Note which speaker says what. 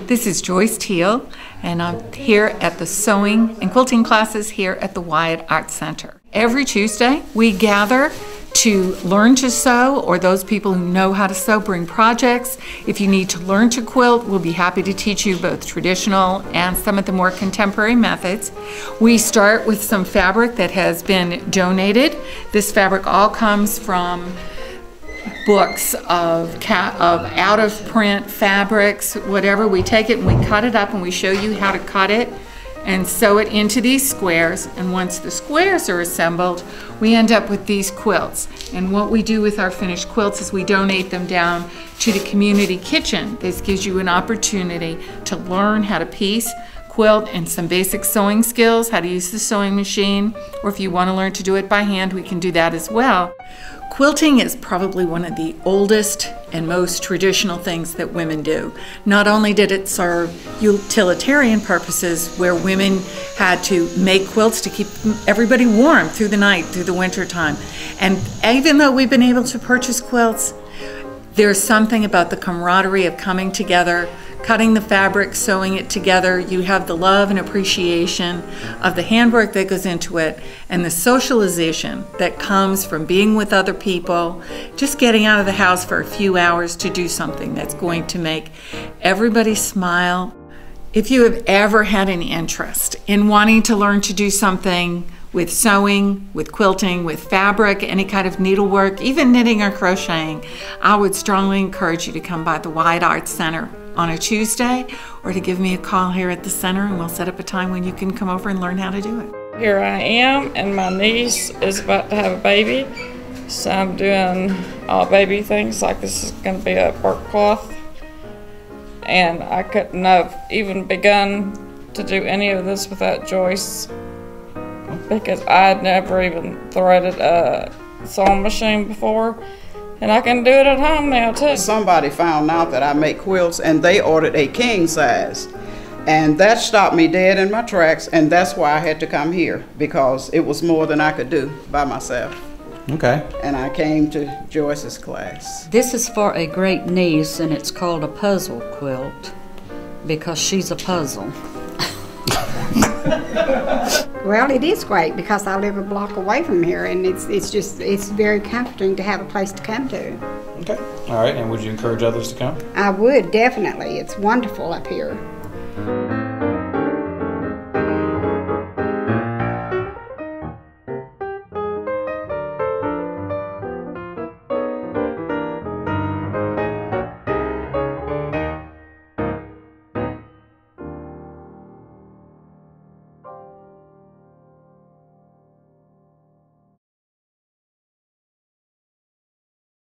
Speaker 1: This is Joyce Teal, and I'm here at the sewing and quilting classes here at the Wyatt Art Center. Every Tuesday, we gather to learn to sew, or those people who know how to sew bring projects. If you need to learn to quilt, we'll be happy to teach you both traditional and some of the more contemporary methods. We start with some fabric that has been donated. This fabric all comes from books of out-of-print fabrics, whatever. We take it and we cut it up and we show you how to cut it and sew it into these squares. And once the squares are assembled, we end up with these quilts. And what we do with our finished quilts is we donate them down to the community kitchen. This gives you an opportunity to learn how to piece, quilt, and some basic sewing skills, how to use the sewing machine, or if you want to learn to do it by hand, we can do that as well. Quilting is probably one of the oldest and most traditional things that women do. Not only did it serve utilitarian purposes where women had to make quilts to keep everybody warm through the night, through the winter time. And even though we've been able to purchase quilts, there's something about the camaraderie of coming together, cutting the fabric, sewing it together. You have the love and appreciation of the handwork that goes into it and the socialization that comes from being with other people, just getting out of the house for a few hours to do something that's going to make everybody smile. If you have ever had an interest in wanting to learn to do something with sewing, with quilting, with fabric, any kind of needlework, even knitting or crocheting, I would strongly encourage you to come by the Wyatt Art Center on a Tuesday, or to give me a call here at the center and we'll set up a time when you can come over and learn how to do it.
Speaker 2: Here I am, and my niece is about to have a baby, so I'm doing all baby things, like this is going to be a bark cloth, and I couldn't have even begun to do any of this without Joyce, because I had never even threaded a sewing machine before. And I can do it at home now too.
Speaker 3: Somebody found out that I make quilts and they ordered a king size. And that stopped me dead in my tracks, and that's why I had to come here, because it was more than I could do by myself.
Speaker 4: Okay.
Speaker 3: And I came to Joyce's class.
Speaker 5: This is for a great niece, and it's called a puzzle quilt because she's a puzzle.
Speaker 6: Well, it is great because I live a block away from here, and it's very comforting to have a place to come to.
Speaker 4: Okay. All right. And would you encourage others to come?
Speaker 6: I would, definitely. It's wonderful up here.